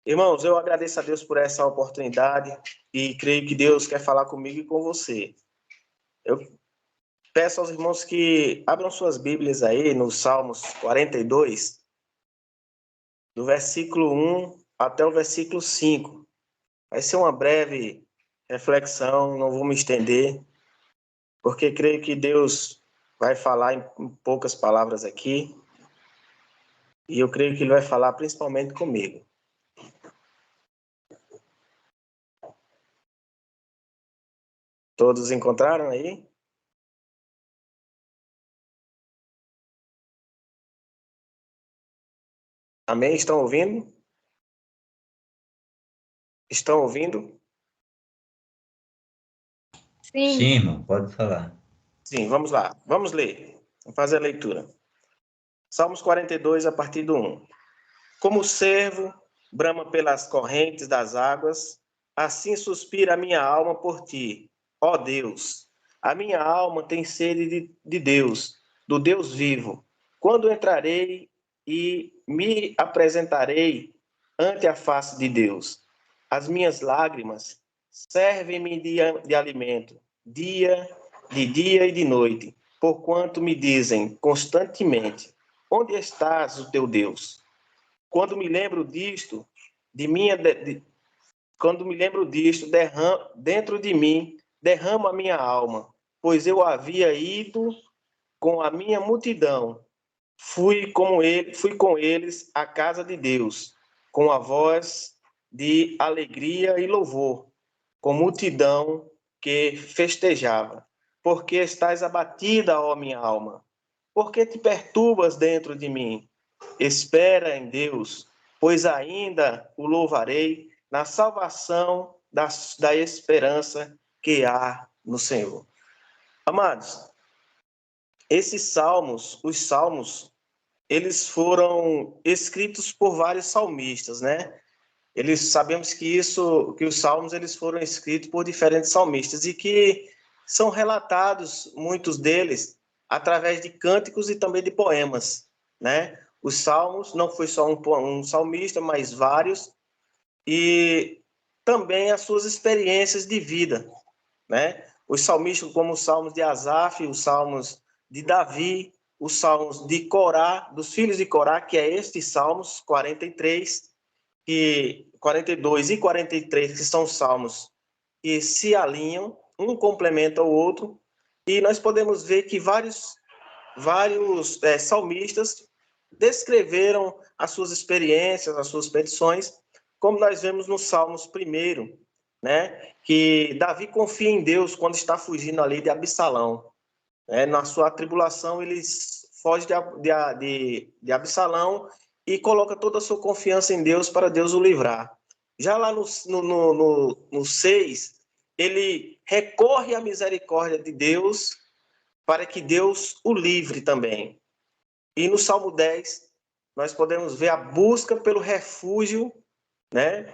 Irmãos, eu agradeço a Deus por essa oportunidade e creio que Deus quer falar comigo e com você. Eu peço aos irmãos que abram suas Bíblias aí no Salmos 42, do versículo 1 até o versículo 5. Vai ser uma breve reflexão, não vou me estender, porque creio que Deus vai falar em poucas palavras aqui, e eu creio que Ele vai falar principalmente comigo. Todos encontraram aí? Amém? Estão ouvindo? Estão ouvindo? Sim, Sim, irmão, pode falar. Sim, vamos lá. Vamos ler. Vamos fazer a leitura. Salmos 42, a partir do 1. Como o servo brama pelas correntes das águas, assim suspira a minha alma por ti, ó Deus. A minha alma tem sede de Deus, do Deus vivo. Quando entrarei e me apresentarei ante a face de Deus. As minhas lágrimas servem-me de alimento, de dia e de noite, porquanto me dizem constantemente: onde estás, o teu Deus? Quando me lembro disto, quando me lembro disto, dentro de mim derramo a minha alma, pois eu havia ido com a minha multidão, fui com eles à casa de Deus, com a voz de alegria e louvor, com multidão que festejava. Porque estás abatida, ó minha alma? Por que te perturbas dentro de mim? Espera em Deus, pois ainda o louvarei na salvação da esperança que há no Senhor. Amados, esses salmos, os salmos, eles foram escritos por vários salmistas, né? Sabemos que os salmos eles foram escritos por diferentes salmistas e que são relatados, muitos deles, através de cânticos e também de poemas, né? Os salmos não foi só um salmista, mas vários, e também as suas experiências de vida, né? Os salmistas, como os salmos de Asaf, os salmos de Davi, os salmos de Corá, dos filhos de Corá, que é estes salmos 43, e 42 e 43, que são salmos que se alinham, um complementa o outro, e nós podemos ver que vários salmistas descreveram as suas experiências, as suas petições, como nós vemos no Salmos 1, né? Que Davi confia em Deus quando está fugindo ali de Absalão. Né? Na sua tribulação, ele foge de Absalão e coloca toda a sua confiança em Deus para Deus o livrar. Já lá no 6, ele recorre à misericórdia de Deus para que Deus o livre também. E no Salmo 10, nós podemos ver a busca pelo refúgio, né,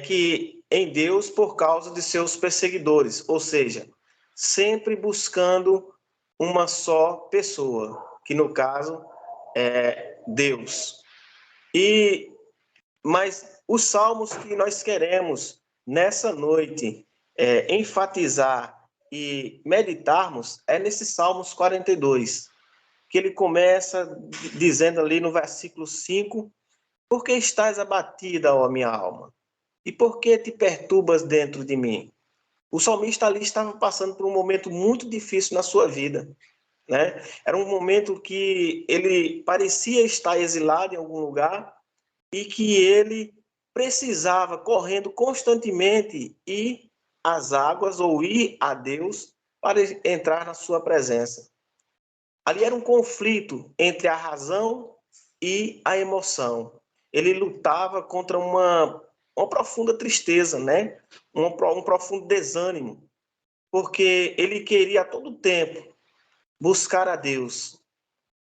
que em Deus por causa de seus perseguidores, ou seja, sempre buscando uma só pessoa, que no caso é Deus. Mas os salmos que nós queremos nessa noite enfatizar e meditarmos é nesses Salmos 42, que ele começa dizendo ali no versículo 5: por que estás abatida, ó minha alma? E por que te perturbas dentro de mim? O salmista ali estava passando por um momento muito difícil na sua vida, né? Era um momento que ele parecia estar exilado em algum lugar e que ele precisava, correndo constantemente, ir às águas ou ir a Deus para entrar na sua presença. Ali era um conflito entre a razão e a emoção. Ele lutava contra uma profunda tristeza, né? Um profundo desânimo, porque ele queria a todo tempo buscar a Deus,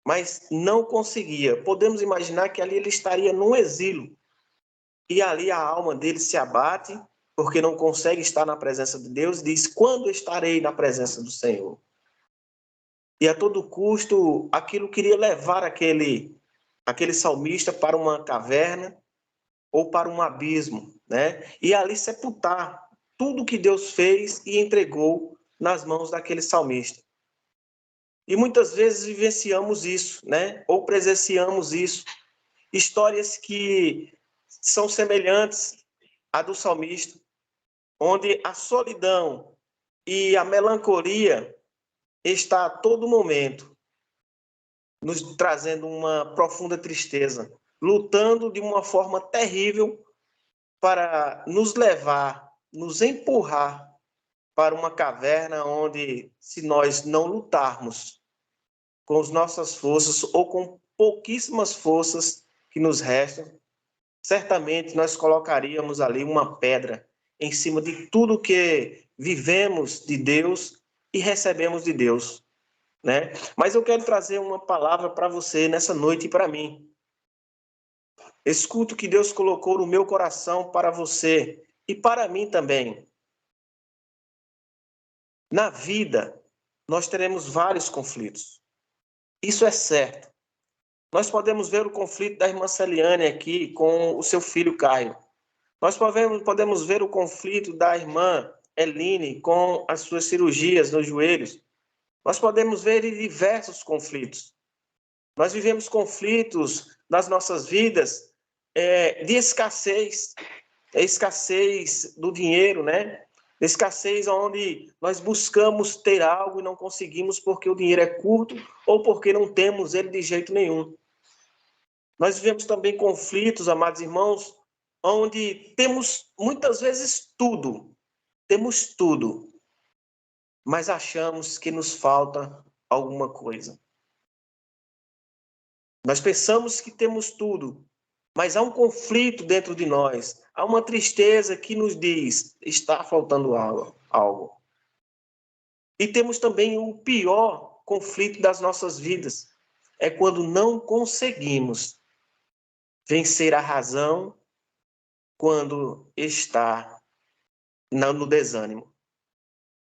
mas não conseguia. Podemos imaginar que ali ele estaria num exílio, e ali a alma dele se abate, porque não consegue estar na presença de Deus, e diz: quando estarei na presença do Senhor? E a todo custo, aquilo queria levar aquele salmista para uma caverna, ou para um abismo, né? E ali sepultar tudo que Deus fez e entregou nas mãos daquele salmista. E muitas vezes vivenciamos isso, né? Ou presenciamos isso. Histórias que são semelhantes à do salmista, onde a solidão e a melancolia está a todo momento nos trazendo uma profunda tristeza, lutando de uma forma terrível para nos levar, nos empurrar para uma caverna onde, se nós não lutarmos com as nossas forças ou com pouquíssimas forças que nos restam, certamente nós colocaríamos ali uma pedra em cima de tudo que vivemos de Deus e recebemos de Deus, né? Mas eu quero trazer uma palavra para você nessa noite e para mim. Escuta o que Deus colocou no meu coração para você e para mim também. Na vida, nós teremos vários conflitos. Isso é certo. Nós podemos ver o conflito da irmã Celiane aqui com o seu filho Caio. Nós podemos ver o conflito da irmã Eline com as suas cirurgias nos joelhos. Nós podemos ver diversos conflitos. Nós vivemos conflitos nas nossas vidas de escassez, escassez do dinheiro, né? Escassez onde nós buscamos ter algo e não conseguimos porque o dinheiro é curto ou porque não temos ele de jeito nenhum. Nós vivemos também conflitos, amados irmãos, onde temos muitas vezes temos tudo, mas achamos que nos falta alguma coisa. Nós pensamos que temos tudo, mas há um conflito dentro de nós, há uma tristeza que nos diz, está faltando algo. E temos também o pior conflito das nossas vidas, é quando não conseguimos vencer a razão quando está no desânimo.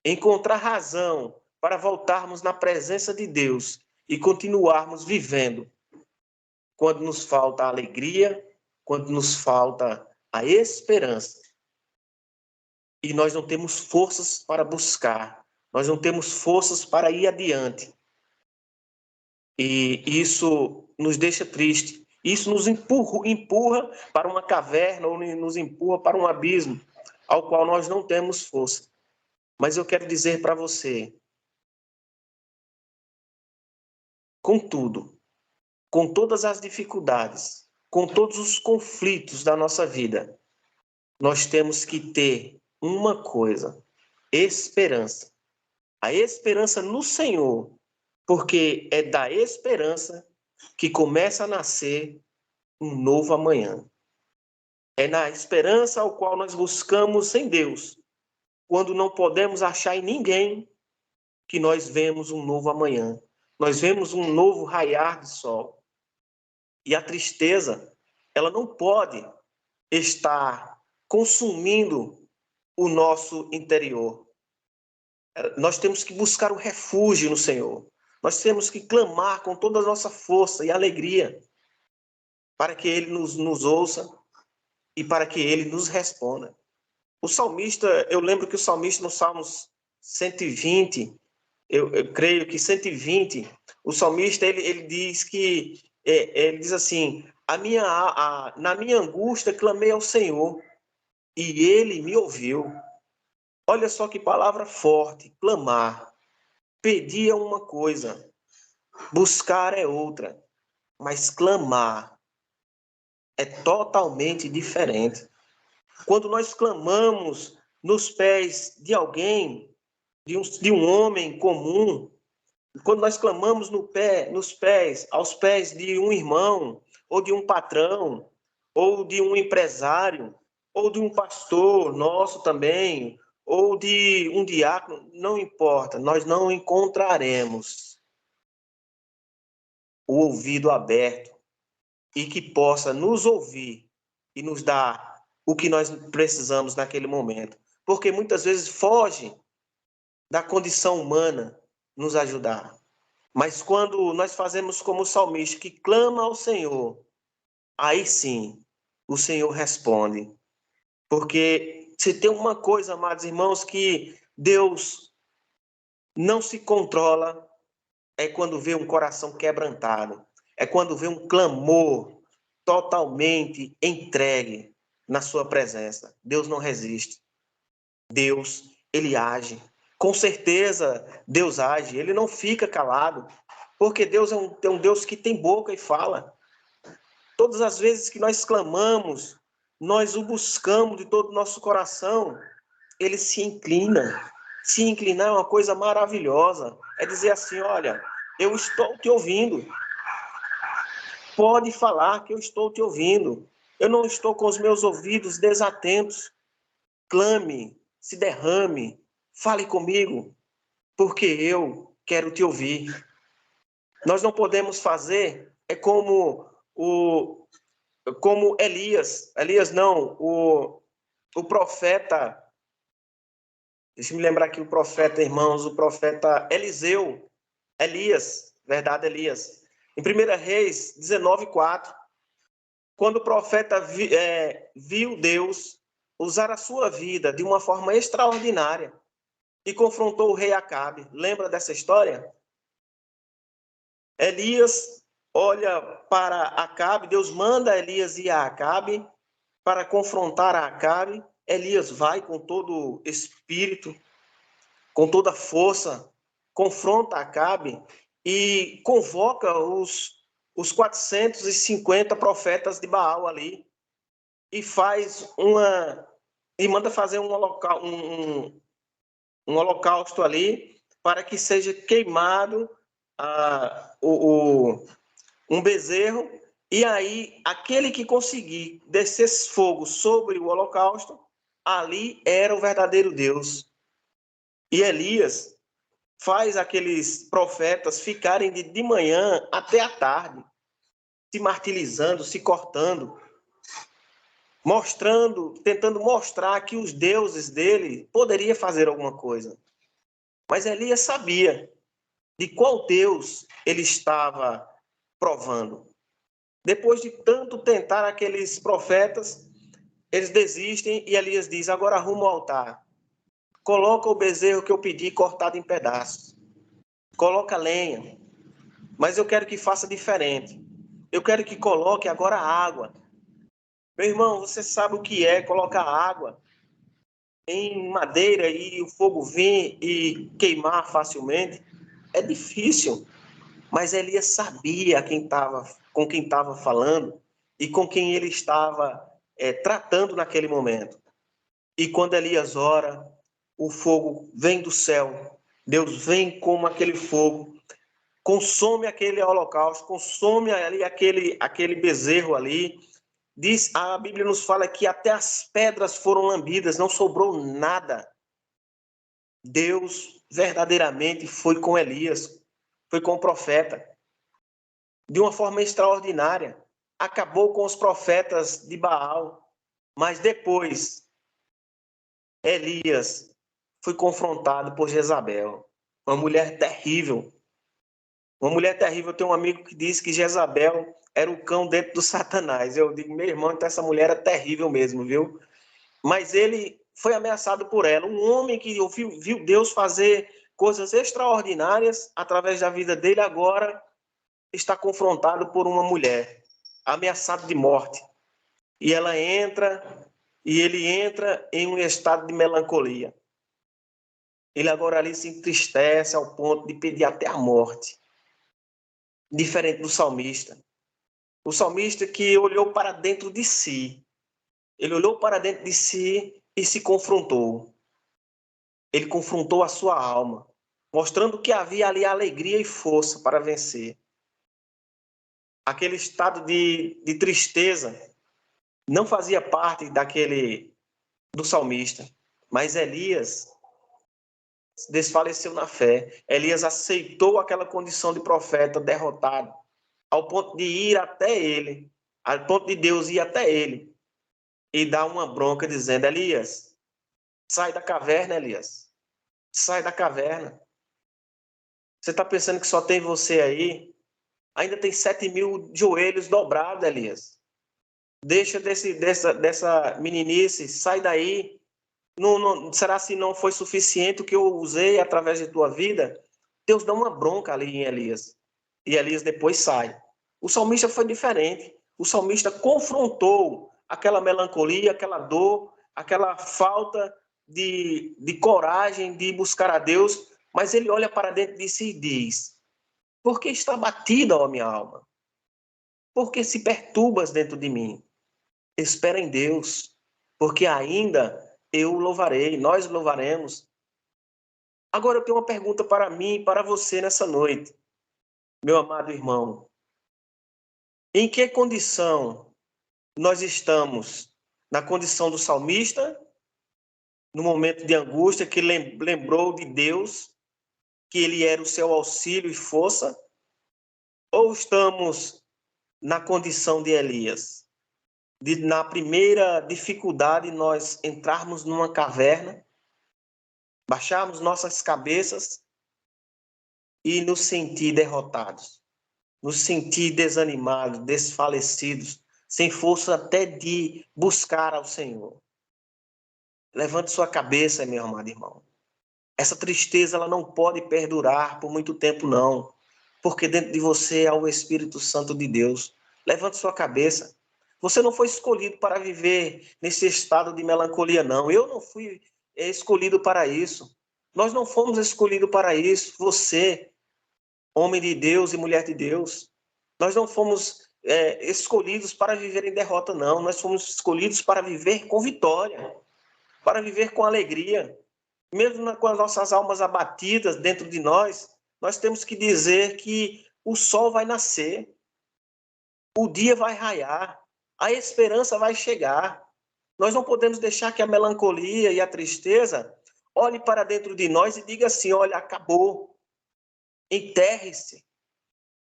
Encontrar razão para voltarmos na presença de Deus e continuarmos vivendo quando nos falta a alegria, quando nos falta a esperança. E nós não temos forças para buscar, nós não temos forças para ir adiante. E isso nos deixa triste. Isso nos empurra para uma caverna ou nos empurra para um abismo ao qual nós não temos força. Mas eu quero dizer para você, contudo, com todas as dificuldades, com todos os conflitos da nossa vida, nós temos que ter uma coisa: esperança. A esperança no Senhor, porque é da esperança que começa a nascer um novo amanhã. É na esperança ao qual nós buscamos em Deus, quando não podemos achar em ninguém, que nós vemos um novo amanhã. Nós vemos um novo raiar de sol. E a tristeza, ela não pode estar consumindo o nosso interior. Nós temos que buscar o refúgio no Senhor. Nós temos que clamar com toda a nossa força e alegria para que Ele nos ouça e para que Ele nos responda. O salmista, eu lembro que o salmista no Salmos 120, eu creio que 120, o salmista ele diz que ele diz assim: na minha angústia clamei ao Senhor e Ele me ouviu. Olha só que palavra forte, clamar. Pedir é uma coisa, buscar é outra, mas clamar é totalmente diferente. Quando nós clamamos nos pés de alguém, de um homem comum, quando nós clamamos aos pés de um irmão, ou de um patrão, ou de um empresário, ou de um pastor nosso também, ou de um diácono, não importa, nós não encontraremos o ouvido aberto e que possa nos ouvir e nos dar o que nós precisamos naquele momento. Porque muitas vezes foge da condição humana nos ajudar. Mas quando nós fazemos como o salmista, que clama ao Senhor, aí sim, o Senhor responde. Porque se tem uma coisa, amados irmãos, que Deus não se controla, é quando vê um coração quebrantado, é quando vê um clamor totalmente entregue na sua presença. Deus não resiste. Deus, ele age. Com certeza, Deus age. Ele não fica calado, porque Deus é um Deus que tem boca e fala. Todas as vezes que nós clamamos, nós o buscamos de todo o nosso coração, ele se inclina. Se inclinar é uma coisa maravilhosa. É dizer assim, olha, eu estou te ouvindo. Pode falar que eu estou te ouvindo. Eu não estou com os meus ouvidos desatentos. Clame, se derrame, fale comigo, porque eu quero te ouvir. Nós não podemos fazer, é como Elias não, o profeta, deixa eu me lembrar aqui o profeta, irmãos, o profeta Eliseu, verdade, Elias. Em 1 Reis 19:4, quando o profeta viu Deus usar a sua vida de uma forma extraordinária e confrontou o rei Acabe. Lembra dessa história? Elias olha para Acabe, Deus manda Elias ir a Acabe para confrontar a Acabe. Elias vai com todo espírito, com toda força, confronta Acabe e convoca os 450 profetas de Baal ali e manda fazer um holocausto ali para que seja queimado um bezerro, e aí aquele que conseguir descer fogo sobre o holocausto, ali era o verdadeiro Deus. E Elias faz aqueles profetas ficarem de manhã até a tarde, se martirizando, se cortando, tentando mostrar que os deuses dele poderiam fazer alguma coisa. Mas Elias sabia de qual Deus ele estava provando. Depois de tanto tentar aqueles profetas, eles desistem e Elias diz, agora arruma o altar. Coloca o bezerro que eu pedi cortado em pedaços. Coloca lenha. Mas eu quero que faça diferente. Eu quero que coloque agora água. Meu irmão, você sabe o que é colocar água em madeira e o fogo vir e queimar facilmente? É difícil. Mas Elias sabia com quem estava falando e com quem ele estava tratando naquele momento. E quando Elias ora, o fogo vem do céu. Deus vem como aquele fogo, consome aquele holocausto, consome ali aquele bezerro ali. A Bíblia nos fala que até as pedras foram lambidas, não sobrou nada. Deus verdadeiramente foi com Elias, foi com o profeta, de uma forma extraordinária. Acabou com os profetas de Baal, mas depois Elias foi confrontado por Jezabel, uma mulher terrível. Uma mulher terrível. Eu tenho um amigo que disse que Jezabel era o cão dentro do Satanás. Eu digo, meu irmão, então essa mulher é terrível mesmo, viu? Mas ele foi ameaçado por ela. Um homem que viu Deus fazer coisas extraordinárias através da vida dele, agora está confrontado por uma mulher, ameaçado de morte. E ele entra em um estado de melancolia. Ele agora ali se entristece ao ponto de pedir até a morte. Diferente do salmista. O salmista que olhou para dentro de si. Ele olhou para dentro de si e se confrontou. Ele confrontou a sua alma, mostrando que havia ali alegria e força para vencer. Aquele estado de tristeza não fazia parte do salmista, mas Elias desfaleceu na fé. Elias aceitou aquela condição de profeta derrotado, ao ponto de ir até ele, ao ponto de Deus ir até ele e dar uma bronca dizendo, Elias, sai da caverna, Elias. Sai da caverna. Você está pensando que só tem você aí? Ainda tem 7.000 joelhos dobrados, Elias. Deixa dessa meninice, sai daí. Será se não foi suficiente o que eu usei através de tua vida? Deus dá uma bronca ali em Elias. E Elias depois sai. O salmista foi diferente. O salmista confrontou aquela melancolia, aquela dor, aquela falta de coragem de buscar a Deus, mas ele olha para dentro de si e diz: por que está batida, ó minha alma? Por que se perturbas dentro de mim? Espera em Deus, porque ainda eu louvarei, nós louvaremos. Agora eu tenho uma pergunta para mim e para você nessa noite, meu amado irmão. Em que condição nós estamos? Na condição do salmista, no momento de angústia, que lembrou de Deus, que ele era o seu auxílio e força? Ou estamos na condição de Elias? Na primeira dificuldade, nós entrarmos numa caverna, baixarmos nossas cabeças e nos sentir derrotados, nos sentir desanimados, desfalecidos, sem força até de buscar ao Senhor. Levante sua cabeça, meu amado irmão. Essa tristeza ela não pode perdurar por muito tempo, não, porque dentro de você há o Espírito Santo de Deus. Levante sua cabeça. Você não foi escolhido para viver nesse estado de melancolia, não. Eu não fui escolhido para isso. Nós não fomos escolhidos para isso. Você, homem de Deus e mulher de Deus, nós não fomos escolhidos para viver em derrota, não. Nós fomos escolhidos para viver com vitória, para viver com alegria. Mesmo com as nossas almas abatidas dentro de nós, nós temos que dizer que o sol vai nascer, o dia vai raiar, a esperança vai chegar. Nós não podemos deixar que a melancolia e a tristeza olhe para dentro de nós e diga assim: olha, acabou, enterre-se.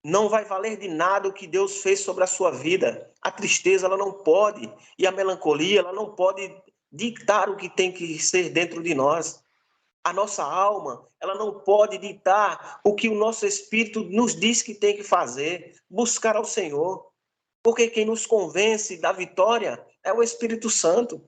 Não vai valer de nada o que Deus fez sobre a sua vida. A tristeza ela não pode, e a melancolia ela não pode ditar o que tem que ser dentro de nós. A nossa alma, ela não pode ditar o que o nosso espírito nos diz que tem que fazer, buscar ao Senhor. Porque quem nos convence da vitória é o Espírito Santo.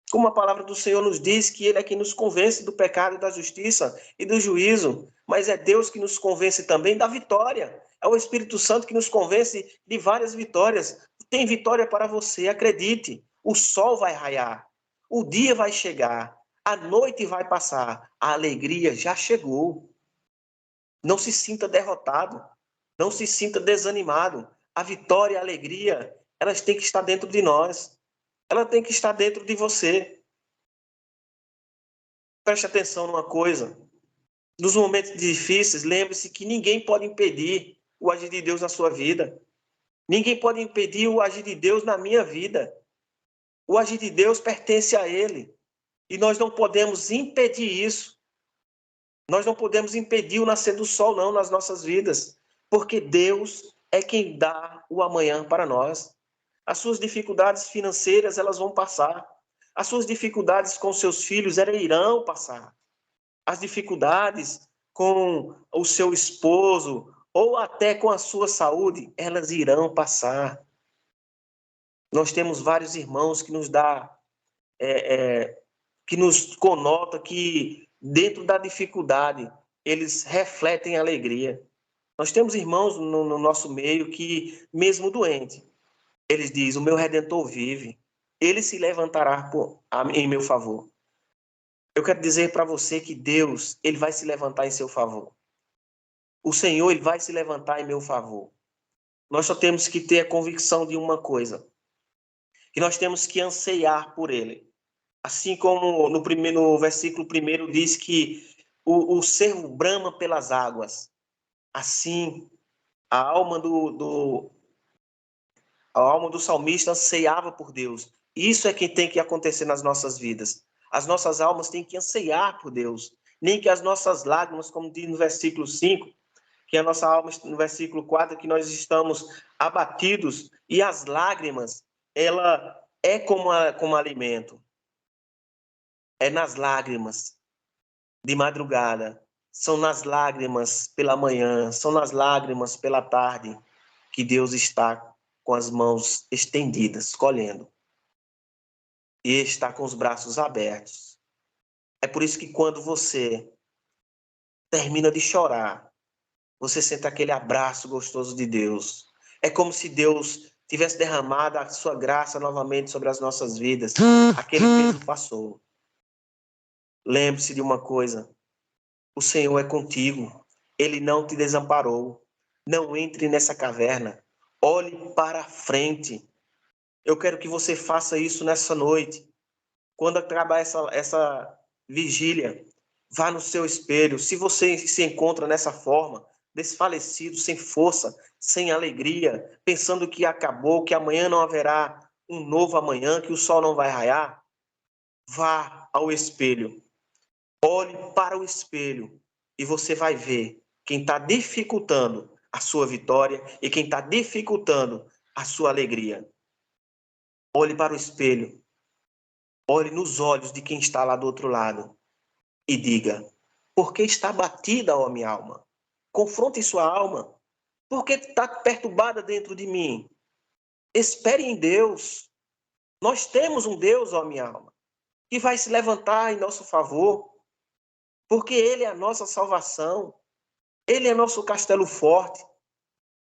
Como a palavra do Senhor nos diz que ele é quem nos convence do pecado, da justiça e do juízo, mas é Deus que nos convence também da vitória. É o Espírito Santo que nos convence de várias vitórias. Tem vitória para você, acredite. O sol vai raiar, o dia vai chegar, a noite vai passar, a alegria já chegou. Não se sinta derrotado, não se sinta desanimado. A vitória e a alegria, elas têm que estar dentro de nós. Ela tem que estar dentro de você. Preste atenção numa coisa. Nos momentos difíceis, lembre-se que ninguém pode impedir o agir de Deus na sua vida. Ninguém pode impedir o agir de Deus na minha vida. O agir de Deus pertence a Ele. E nós não podemos impedir isso. Nós não podemos impedir o nascer do sol, não, nas nossas vidas. Porque Deus é quem dá o amanhã para nós. As suas dificuldades financeiras, elas vão passar. As suas dificuldades com seus filhos, elas irão passar. As dificuldades com o seu esposo ou até com a sua saúde, elas irão passar. Nós temos vários irmãos que nos que nos conota que dentro da dificuldade eles refletem alegria. Nós temos irmãos no nosso meio que, mesmo doente, eles dizem: o meu Redentor vive, ele se levantará em meu favor. Eu quero dizer para você que Deus, ele vai se levantar em seu favor. O Senhor, ele vai se levantar em meu favor. Nós só temos que ter a convicção de uma coisa, que nós temos que anseiar por ele. Assim como no versículo 1 diz que o cervo brama pelas águas, assim a alma a alma do salmista anseiava por Deus. Isso é que tem que acontecer nas nossas vidas. As nossas almas têm que anseiar por Deus. Nem que as nossas lágrimas, como diz no versículo 5, que a nossa alma, no versículo 4, que nós estamos abatidos, e as lágrimas, ela é como alimento. É nas lágrimas de madrugada, são nas lágrimas pela manhã, são nas lágrimas pela tarde que Deus está com as mãos estendidas, colhendo. E está com os braços abertos. É por isso que quando você termina de chorar, você sente aquele abraço gostoso de Deus. É como se Deus tivesse derramado a sua graça novamente sobre as nossas vidas. Aquele peso passou. Lembre-se de uma coisa: o Senhor é contigo. Ele não te desamparou. Não entre nessa caverna. Olhe para a frente. Eu quero que você faça isso nessa noite. Quando acabar essa vigília, vá no seu espelho. Se você se encontra nessa forma, desfalecido, sem força, sem alegria, pensando que acabou, que amanhã não haverá um novo amanhã, que o sol não vai raiar, vá ao espelho. Olhe para o espelho e você vai ver quem está dificultando a sua vitória e quem está dificultando a sua alegria. Olhe para o espelho. Olhe nos olhos de quem está lá do outro lado e diga: por que está batida, ó minha alma? Confronte sua alma. Por que está perturbada dentro de mim? Espere em Deus. Nós temos um Deus, ó minha alma, que vai se levantar em nosso favor, porque Ele é a nossa salvação. Ele é nosso castelo forte.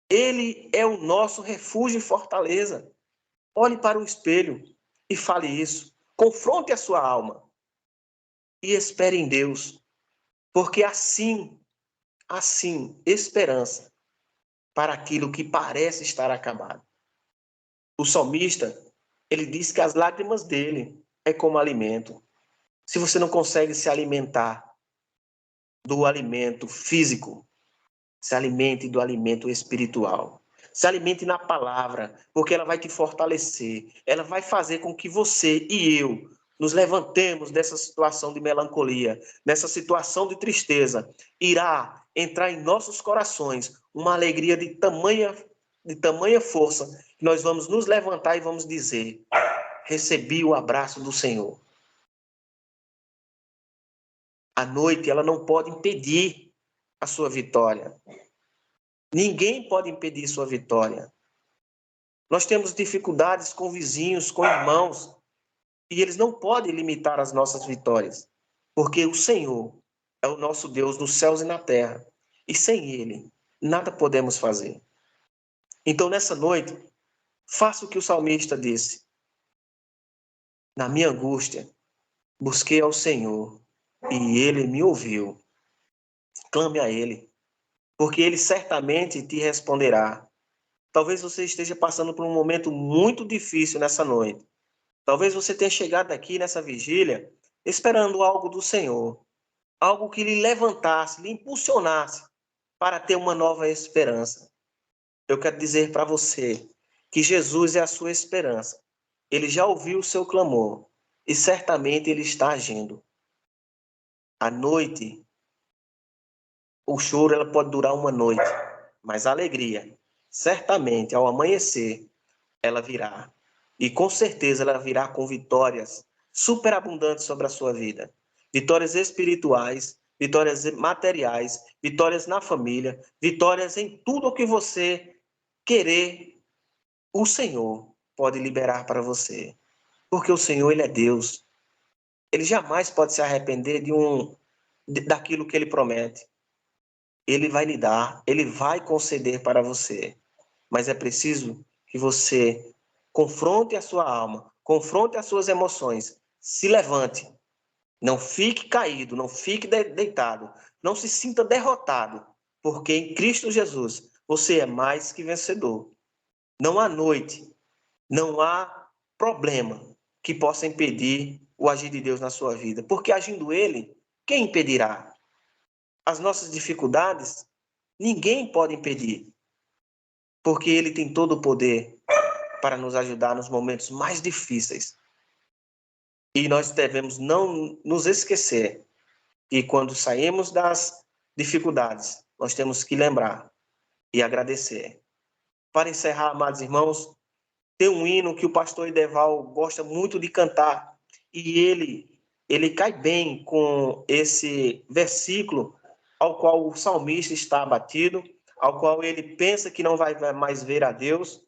Ele é o nosso refúgio e fortaleza. Olhe para o espelho e fale isso. Confronte a sua alma e espere em Deus, porque assim, esperança para aquilo que parece estar acabado. O salmista, ele diz que as lágrimas dele é como alimento. Se você não consegue se alimentar do alimento físico, se alimente do alimento espiritual. Se alimente na palavra, porque ela vai te fortalecer. Ela vai fazer com que você e eu nos levantemos dessa situação de melancolia, dessa situação de tristeza. Irá entrar em nossos corações uma alegria de tamanha força, que nós vamos nos levantar e vamos dizer: recebi o abraço do Senhor. A noite, ela não pode impedir a sua vitória. Ninguém pode impedir sua vitória. Nós temos dificuldades com vizinhos, com irmãos, e eles não podem limitar as nossas vitórias, porque o Senhor é o nosso Deus nos céus e na terra, e sem Ele, nada podemos fazer. Então, nessa noite, faça o que o salmista disse. Na minha angústia, busquei ao Senhor, e Ele me ouviu. Clame a Ele, porque Ele certamente te responderá. Talvez você esteja passando por um momento muito difícil nessa noite. Talvez você tenha chegado aqui nessa vigília esperando algo do Senhor, algo que lhe levantasse, lhe impulsionasse para ter uma nova esperança. Eu quero dizer para você que Jesus é a sua esperança. Ele já ouviu o seu clamor e certamente ele está agindo. À noite, o choro ela pode durar uma noite, mas a alegria, certamente ao amanhecer, ela virá. E com certeza ela virá com vitórias superabundantes sobre a sua vida. Vitórias espirituais, vitórias materiais, vitórias na família, vitórias em tudo o que você querer, o Senhor pode liberar para você. Porque o Senhor, Ele é Deus. Ele jamais pode se arrepender daquilo que Ele promete. Ele vai lhe dar, Ele vai conceder para você. Mas é preciso que você confronte a sua alma, confronte as suas emoções, se levante, não fique caído, não fique deitado, não se sinta derrotado, porque em Cristo Jesus você é mais que vencedor. Não há noite, não há problema que possa impedir o agir de Deus na sua vida, porque agindo Ele, quem impedirá? As nossas dificuldades, ninguém pode impedir, porque Ele tem todo o poder para nos ajudar nos momentos mais difíceis. E nós devemos não nos esquecer que quando saímos das dificuldades, nós temos que lembrar e agradecer. Para encerrar, amados irmãos, tem um hino que o pastor Ideval gosta muito de cantar e ele cai bem com esse versículo ao qual o salmista está abatido, ao qual ele pensa que não vai mais ver a Deus.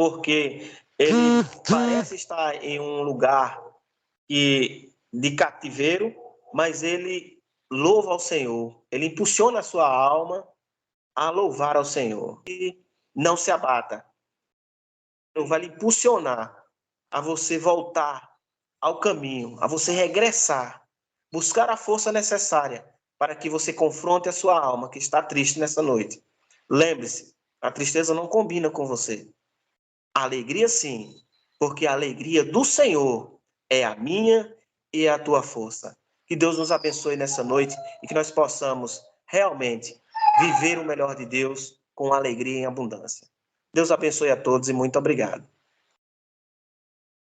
porque ele parece estar em um lugar de cativeiro, mas ele louva ao Senhor, ele impulsiona a sua alma a louvar ao Senhor. E não se abata. Ele vai lhe impulsionar a você voltar ao caminho, a você regressar, buscar a força necessária para que você confronte a sua alma que está triste nessa noite. Lembre-se, a tristeza não combina com você. A alegria sim, porque a alegria do Senhor é a minha e a tua força. Que Deus nos abençoe nessa noite e que nós possamos realmente viver o melhor de Deus com alegria em abundância. Deus abençoe a todos e muito obrigado.